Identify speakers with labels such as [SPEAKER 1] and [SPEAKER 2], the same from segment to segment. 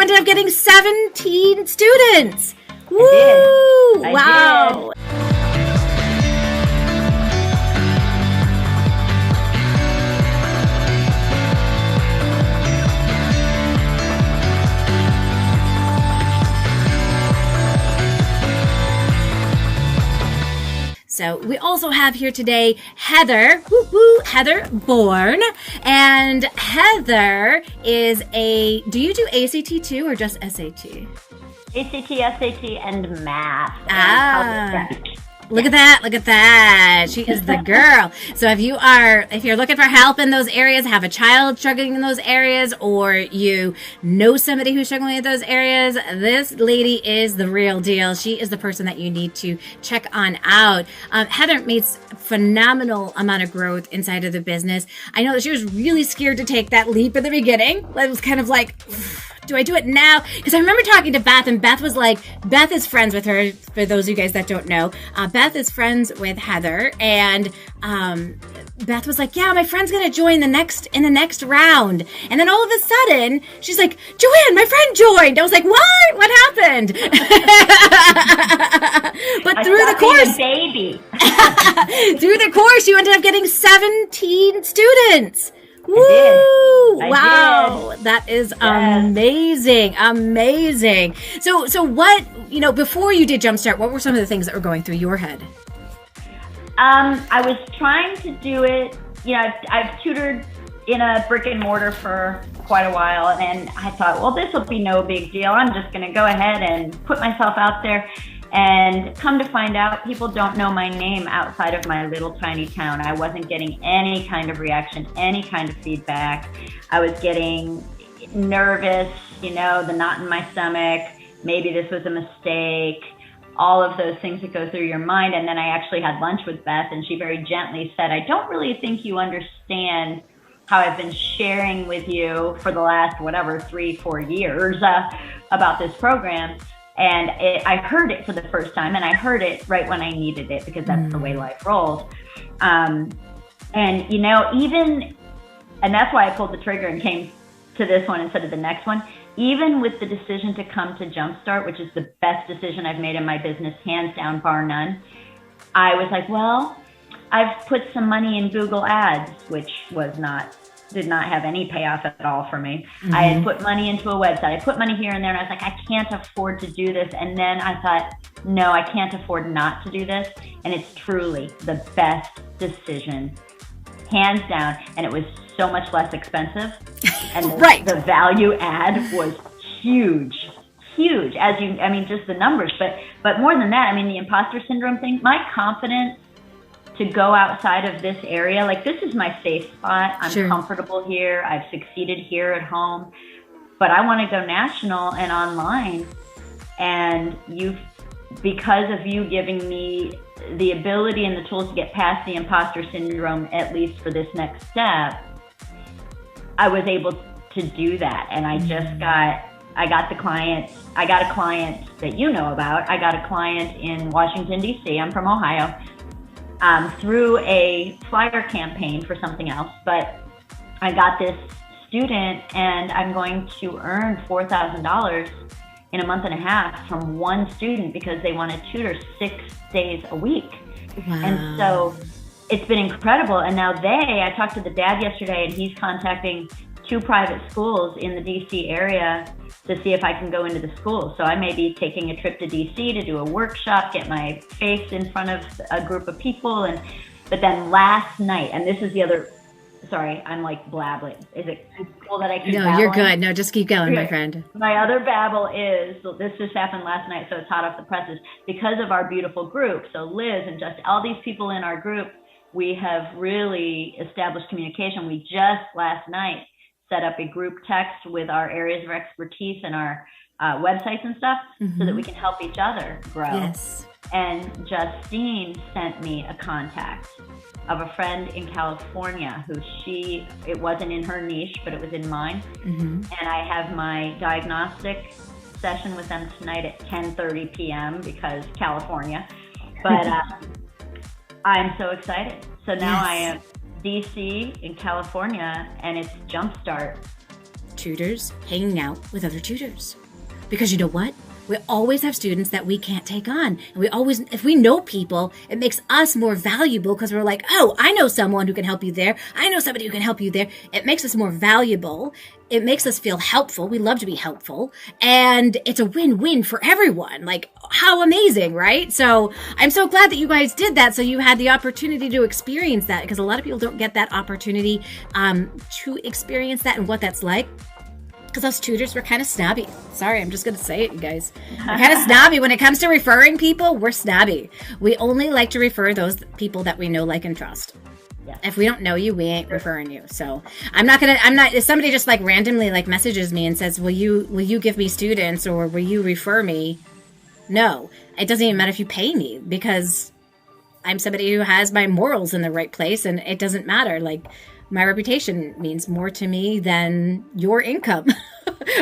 [SPEAKER 1] you ended up getting 17 students. Woo!
[SPEAKER 2] I
[SPEAKER 1] Wow.
[SPEAKER 2] did.
[SPEAKER 1] So we also have here today Heather, Heather Bourne. And Heather is do you do ACT too or just SAT?
[SPEAKER 2] ACT, SAT, and math.
[SPEAKER 1] Look at that. She is the girl. So if you're looking for help in those areas, have a child struggling in those areas, or you know somebody who's struggling in those areas, this lady is the real deal. She is the person that you need to check on out. Heather made phenomenal amount of growth inside of the business. I know that she was really scared to take that leap in the beginning. It was kind of like, do I do it now? Because I remember talking to Beth, and Beth was like, Beth is friends with her, for those of you guys that don't know. Beth is friends with Heather, and Beth was like, yeah, my friend's going to join in the next round. And then all of a sudden, she's like, Joanne, my friend joined. I was like, what? What happened? But through the course,
[SPEAKER 2] baby.
[SPEAKER 1] through the course, you ended up getting 17 students. Woo! Wow, that is amazing. So what, before you did Jumpstart, what were some of the things that were going through your head?
[SPEAKER 2] I was trying to do it, I've tutored in a brick and mortar for quite a while, and I thought, well, this will be no big deal. I'm just going to go ahead and put myself out there. And come to find out, people don't know my name outside of my little tiny town. I wasn't getting any kind of reaction, any kind of feedback. I was getting nervous, the knot in my stomach, maybe this was a mistake, all of those things that go through your mind. And then I actually had lunch with Beth, and she very gently said, I don't really think you understand how I've been sharing with you for the last, 3-4 years about this program. And I heard it for the first time, and I heard it right when I needed it, because that's the way life rolls. And that's why I pulled the trigger and came to this one instead of the next one. Even with the decision to come to Jumpstart, which is the best decision I've made in my business, hands down, bar none, I was like, well, I've put some money in Google Ads, which did not have any payoff at all for me. Mm-hmm. I had put money into a website. I put money here and there, and I was like, I can't afford to do this. And then I thought, no, I can't afford not to do this. And it's truly the best decision, hands down. And it was so much less expensive. And the value add was huge. Just the numbers. But more than that, the imposter syndrome thing, my confidence to go outside of this area, like, this is my safe spot. I'm comfortable here. I've succeeded here at home, but I want to go national and online. And because of you giving me the ability and the tools to get past the imposter syndrome, at least for this next step, I was able to do that. And I got a client that you know about. I got a client in Washington, D.C. I'm from Ohio. Through a flyer campaign for something else, but I got this student, and I'm going to earn $4,000 in a month and a half from one student because they want to tutor 6 days a week. Wow. And so it's been incredible. And now I talked to the dad yesterday, and he's contacting 2 private schools in the DC area to see if I can go into the school. So I may be taking a trip to DC to do a workshop, get my face in front of a group of people. But then last night, and this is the other, sorry, I'm like blabbling. Is it cool that I keep babbling?
[SPEAKER 1] No, you're good. No, just keep going, my friend.
[SPEAKER 2] My other babble is, so this just happened last night, so it's hot off the presses, because of our beautiful group. So Liz and just all these people in our group, we have really established communication. We just last night set up a group text with our areas of expertise and our websites and stuff, so that we can help each other grow. Yes. And Justine sent me a contact of a friend in California who it wasn't in her niche, but it was in mine. And I have my diagnostic session with them tonight at 10:30 p.m. because California. But I'm so excited. So now I am DC in California, and it's Jumpstart.
[SPEAKER 1] tutors hanging out with other tutors. Because you know what? We always have students that we can't take on. And if we know people, it makes us more valuable because we're like, oh, I know someone who can help you there. I know somebody who can help you there. It makes us more valuable. It makes us feel helpful. We love to be helpful. And it's a win-win for everyone. Like, how amazing, right? So I'm so glad that you guys did that. So you had the opportunity to experience that, because a lot of people don't get that opportunity to experience that and what that's like. Because us tutors, we're kind of snobby. Sorry, I'm just going to say it, you guys. We're kind of snobby. When it comes to referring people, we're snobby. We only like to refer those people that we know, like, and trust. Yeah. If we don't know you, we ain't referring you. So if somebody just like randomly like messages me and says, will you give me students, or will you refer me? No, it doesn't even matter if you pay me, because I'm somebody who has my morals in the right place, and it doesn't matter. Like, my reputation means more to me than your income,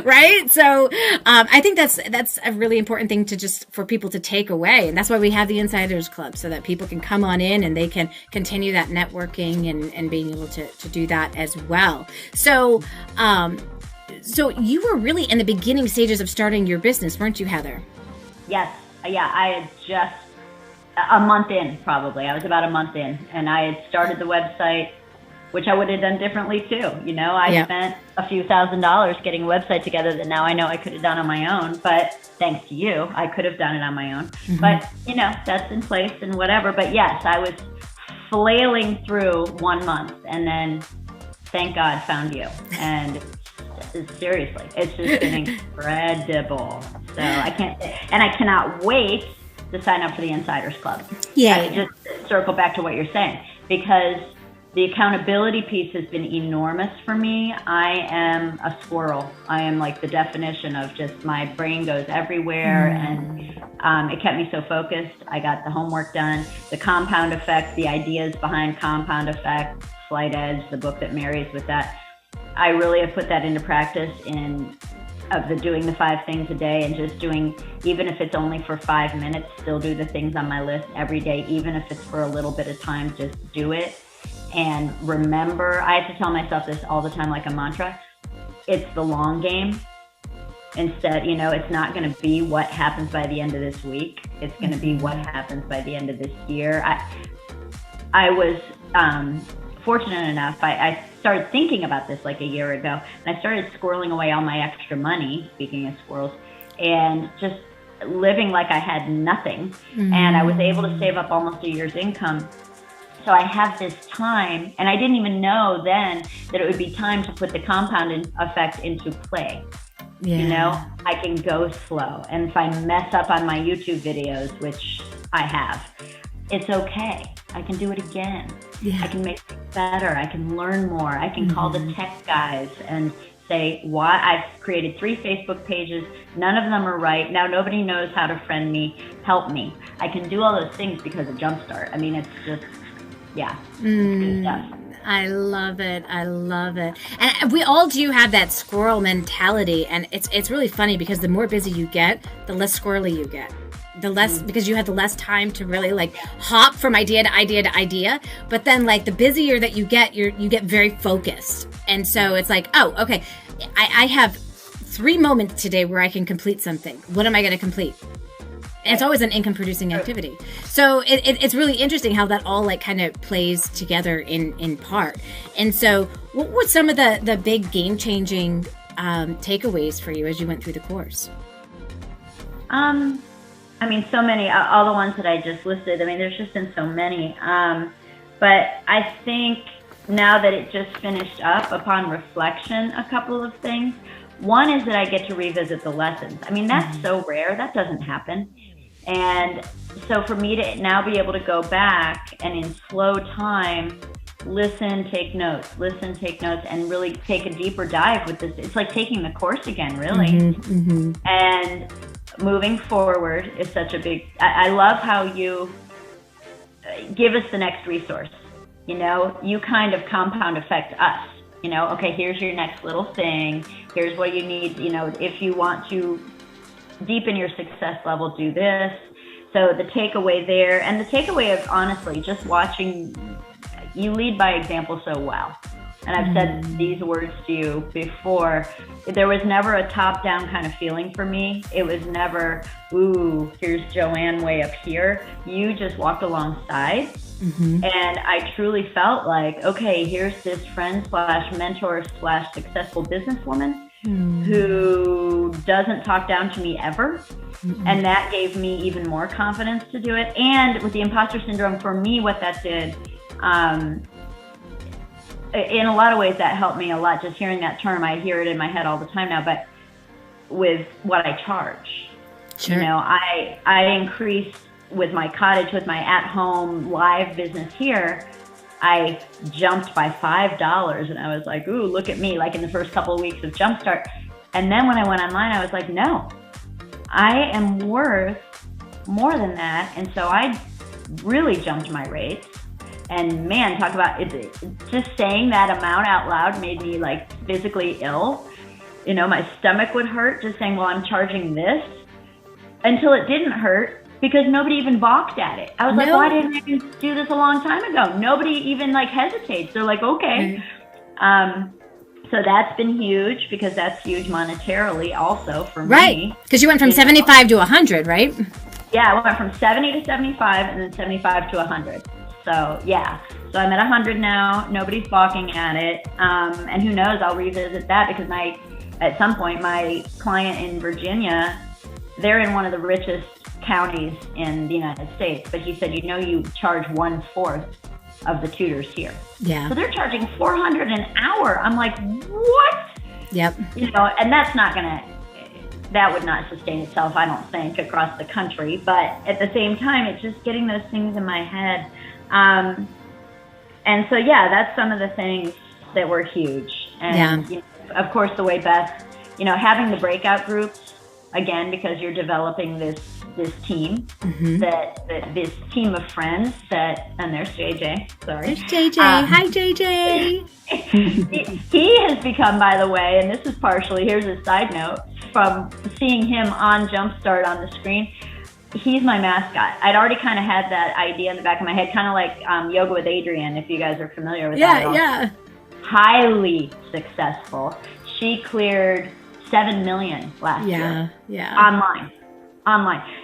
[SPEAKER 1] right? So I think that's a really important thing for people to take away. And that's why we have the Insiders Club, so that people can come on in and they can continue that networking and being able to do that as well. So, so you were really in the beginning stages of starting your business, weren't you, Heather?
[SPEAKER 2] Yes. Yeah, I had just a month in, probably. I was about a month in, and I had started the website, which I would have done differently too. You know, I spent a few $1,000s getting a website together that now I know I could have done on my own, but thanks to you, I could have done it on my own. Mm-hmm. But, you know, that's in place and whatever. But yes, I was flailing through 1 month, and then thank God found you. And seriously, it's just been incredible. So I cannot wait to sign up for the Insiders Club. Yeah. Just circle back to what you're saying, because the accountability piece has been enormous for me. I am a squirrel. I am like the definition of just, my brain goes everywhere, and it kept me so focused. I got the homework done, the compound effect, the ideas behind compound effect, Slight Edge, the book that marries with that. I really have put that into practice doing the 5 things a day, and just doing, even if it's only for 5 minutes, still do the things on my list every day, even if it's for a little bit of time, just do it. And remember, I have to tell myself this all the time, like a mantra, it's the long game. Instead, you know, it's not going to be what happens by the end of this week. It's going to be what happens by the end of this year. I was fortunate enough, I started thinking about this like a year ago, and I started squirreling away all my extra money, speaking of squirrels, and just living like I had nothing. Mm-hmm. And I was able to save up almost a year's income. So I have this time, and I didn't even know then that it would be time to put the compound effect into play. Yeah. You know, I can go slow, and if I mess up on my YouTube videos, which I have, it's okay. I can do it again. Yeah. I can make it better. I can learn more. I can call the tech guys and say, why I've created 3 Facebook pages. None of them are right. Now nobody knows how to friend me. Help me. I can do all those things because of Jumpstart. I mean, it's just, yeah, it's good stuff.
[SPEAKER 1] I love it. I love it. And we all do have that squirrel mentality. And it's really funny, because the more busy you get, the less squirrely you get. The less, because you have the less time to really like hop from idea to idea to idea. But then like the busier that you get, you get very focused. And so it's like, oh, okay, I have 3 moments today where I can complete something. What am I going to complete? And it's always an income producing activity. So it's really interesting how that all like kind of plays together in part. And so what were some of the big game changing takeaways for you as you went through the course?
[SPEAKER 2] I mean, so many, all the ones that I just listed. I mean, there's just been so many. But I think now that it just finished up, upon reflection, a couple of things. One is that I get to revisit the lessons. I mean, that's so rare. That doesn't happen. And so for me to now be able to go back and in slow time, listen, take notes, and really take a deeper dive with this. It's like taking the course again, really. And moving forward is such a big, I love how you give us the next resource. You know, you kind of compound effect us. You know, okay, here's your next little thing. Here's what you need. You know, if you want to deepen your success level, do this. So the takeaway there, and the takeaway of honestly just watching, you lead by example so well. And I've said these words to you before. There was never a top-down kind of feeling for me. It was never, ooh, here's Joanne way up here. You just walked alongside. And I truly felt like, okay, here's this friend slash mentor slash successful businesswoman who doesn't talk down to me ever. And that gave me even more confidence to do it. And with the imposter syndrome, for me, what that did, in a lot of ways, that helped me a lot. Just hearing that term, I hear it in my head all the time now, but with what I charge. Sure. You know, I increased with my cottage, with my at-home live business here. I jumped by $5, and I was like, ooh, look at me, like in the first couple of weeks of Jumpstart. And then when I went online, I was like, no, I am worth more than that. And so I really jumped my rates. And man, talk about it, just saying that amount out loud made me like physically ill. You know, my stomach would hurt just saying, well, I'm charging this, until it didn't hurt because nobody even balked at it. I was like, why didn't I do this a long time ago? Nobody even like hesitates. They're like, okay. So that's been huge because that's huge monetarily also for me.
[SPEAKER 1] Right. Because you went from 75 to 100, right?
[SPEAKER 2] Yeah, I went from 70 to 75 and then 75 to 100. So yeah, so I'm at 100 now. Nobody's balking at it. And who knows, I'll revisit that because at some point, my client in Virginia, they're in one of the richest counties in the United States. But he said, you know, you charge 1/4 of the tutors here. Yeah. So they're charging $400 an hour. I'm like, what? Yep. You know, and that would not sustain itself, I don't think, across the country. But at the same time, it's just getting those things in my head. And so, yeah, that's some of the things that were huge. And, you know, of course, the way Beth, you know, having the breakout groups, again, because you're developing this team, this team of friends and there's JJ, sorry.
[SPEAKER 1] There's JJ. Hi, JJ.
[SPEAKER 2] He has become, by the way, and this is partially, here's a side note, from seeing him on Jumpstart on the screen, he's my mascot. I'd already kind of had that idea in the back of my head, kind of like Yoga with Adrienne, if you guys are familiar with that. Yeah. Highly successful. She cleared 7 million last year. Yeah. Online.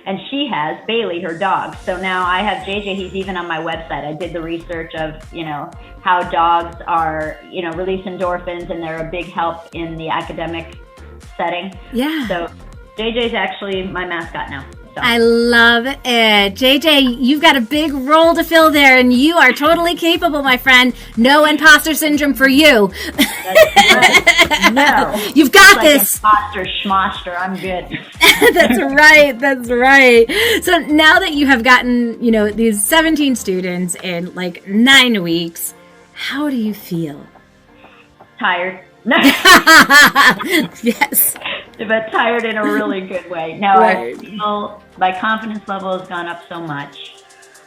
[SPEAKER 2] And she has Bailey, her dog. So now I have JJ, he's even on my website. I did the research of, you know, how dogs are, you know, release endorphins and they're a big help in the academic setting. Yeah. So JJ's actually my mascot now. So.
[SPEAKER 1] I love it. JJ, you've got a big role to fill there, and you are totally capable, my friend. No imposter syndrome for you.
[SPEAKER 2] That's right. No.
[SPEAKER 1] You've got this.
[SPEAKER 2] Imposter schmoster. I'm good.
[SPEAKER 1] That's right. So now that you have gotten, you know, these 17 students in like 9 weeks, how do you feel?
[SPEAKER 2] Tired.
[SPEAKER 1] Yes.
[SPEAKER 2] But tired in a really good way. Now I feel my confidence level has gone up so much.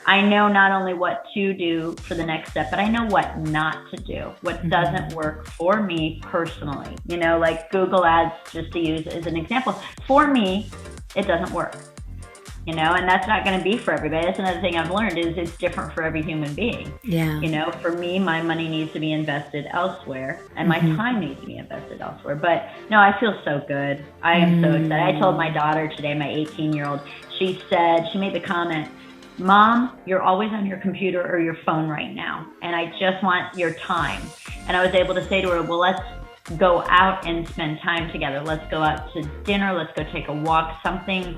[SPEAKER 2] I know not only what to do for the next step, but I know what not to do, what doesn't work for me personally. You know, like Google Ads, just to use as an example. For me, it doesn't work. You know, and that's not going to be for everybody. That's another thing I've learned is it's different for every human being. Yeah. You know, for me, my money needs to be invested elsewhere and my time needs to be invested elsewhere. But no, I feel so good. I am so excited. I told my daughter today, my 18-year-old, she made the comment, Mom, you're always on your computer or your phone right now. And I just want your time. And I was able to say to her, well, let's go out and spend time together. Let's go out to dinner. Let's go take a walk, something,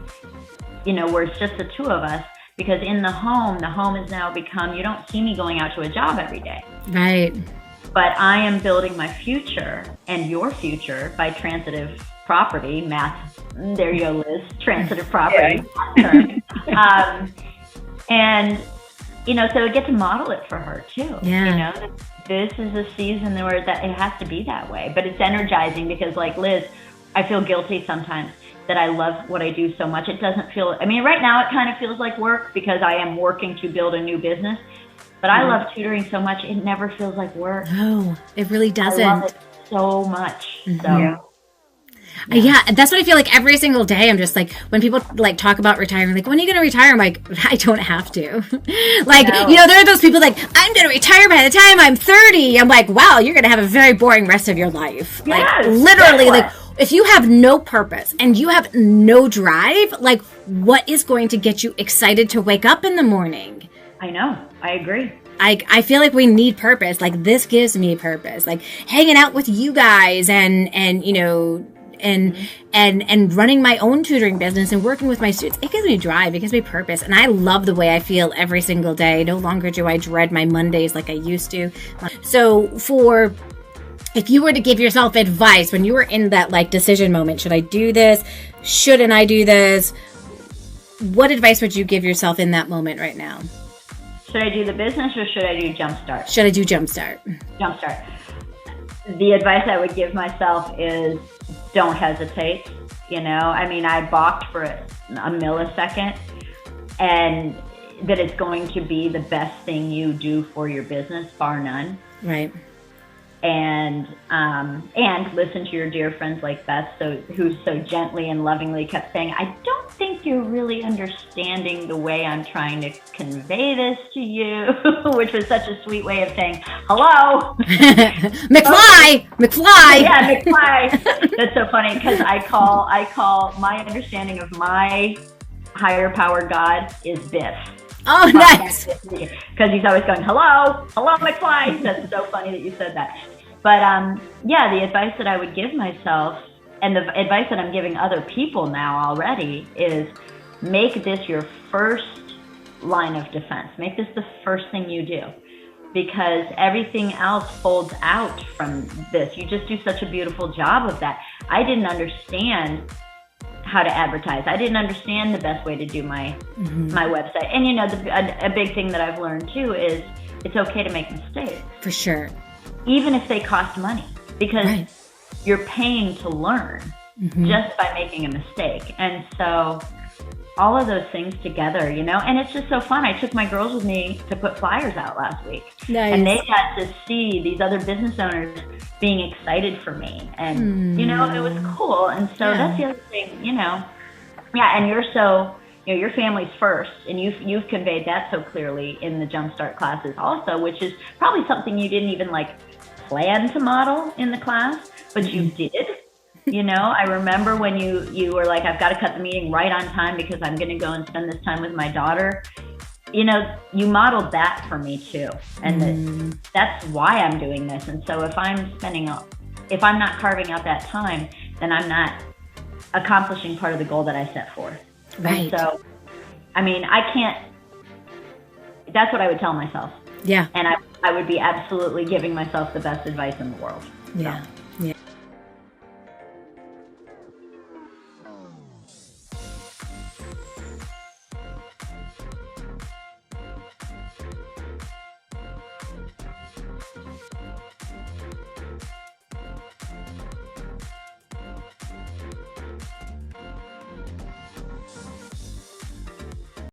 [SPEAKER 2] you know, where it's just the two of us, because in the home has now become, you don't see me going out to a job every day. Right. But I am building my future and your future by transitive property, math. There you go, Liz, transitive property. Yeah. And, you know, so I get to model it for her too. Yeah. You know, this is a season where that it has to be that way, but it's energizing because like Liz, I feel guilty sometimes that I love what I do so much. It doesn't feel, I mean, right now it kind of feels like work because I am working to build a new business, but I love tutoring so much. It never feels like work.
[SPEAKER 1] No, it really doesn't.
[SPEAKER 2] I love it so much. So. Yeah.
[SPEAKER 1] Yeah, that's what I feel like every single day. I'm just like, when people like talk about retiring, like, when are you going to retire? I'm like, I don't have to. Like, you know, there are those people like, I'm going to retire by the time I'm 30. I'm like, wow, you're going to have a very boring rest of your life.
[SPEAKER 2] Yes,
[SPEAKER 1] like, literally, like, if you have no purpose and you have no drive, like, what is going to get you excited to wake up in the morning?
[SPEAKER 2] I know. I agree.
[SPEAKER 1] I feel like we need purpose. Like, this gives me purpose. Like, hanging out with you guys and you know, and running my own tutoring business and working with my students. It gives me drive. It gives me purpose. And I love the way I feel every single day. No longer do I dread my Mondays like I used to. So if you were to give yourself advice when you were in that like decision moment, should I do this? Shouldn't I do this? What advice would you give yourself in that moment right now?
[SPEAKER 2] Should I do the business or should I do Jumpstart?
[SPEAKER 1] Should I do Jumpstart?
[SPEAKER 2] Jumpstart. The advice I would give myself is don't hesitate. You know, I mean, I balked for a millisecond, and that it's going to be the best thing you do for your business, bar none.
[SPEAKER 1] Right.
[SPEAKER 2] And listen to your dear friends like Beth, who so gently and lovingly kept saying, I don't think you're really understanding the way I'm trying to convey this to you, which was such a sweet way of saying, hello.
[SPEAKER 1] McFly!
[SPEAKER 2] Yeah, McFly. That's so funny because I call my understanding of my higher power God is Biff.
[SPEAKER 1] Oh, nice.
[SPEAKER 2] Because he's always going, hello, McFly. That's so funny that you said that. But yeah, the advice that I would give myself, and the advice that I'm giving other people now already, is make this your first line of defense. Make this the first thing you do, because everything else folds out from this. You just do such a beautiful job of that. I didn't understand how to advertise. I didn't understand the best way to do my website. And you know, a big thing that I've learned too is it's okay to make mistakes.
[SPEAKER 1] For sure.
[SPEAKER 2] Even if they cost money, because you're paying to learn just by making a mistake. And so all of those things together, you know, and it's just so fun. I took my girls with me to put flyers out last week.
[SPEAKER 1] Nice.
[SPEAKER 2] And they got to see these other business owners being excited for me. And, you know, it was cool. And so that's the other thing, you know. Yeah, and you're so, you know, your family's first. And you've conveyed that so clearly in the Jumpstart classes also, which is probably something you didn't even, like, plan to model in the class, but you did. You know, I remember when you were like, I've got to cut the meeting right on time because I'm going to go and spend this time with my daughter. You know, you modeled that for me too. And that's why I'm doing this. And so if I'm not carving out that time, then I'm not accomplishing part of the goal that I set forth.
[SPEAKER 1] Right.
[SPEAKER 2] And so, I mean, that's what I would tell myself.
[SPEAKER 1] Yeah.
[SPEAKER 2] And I would be absolutely giving myself the best advice in the world.
[SPEAKER 1] Yeah.
[SPEAKER 2] So.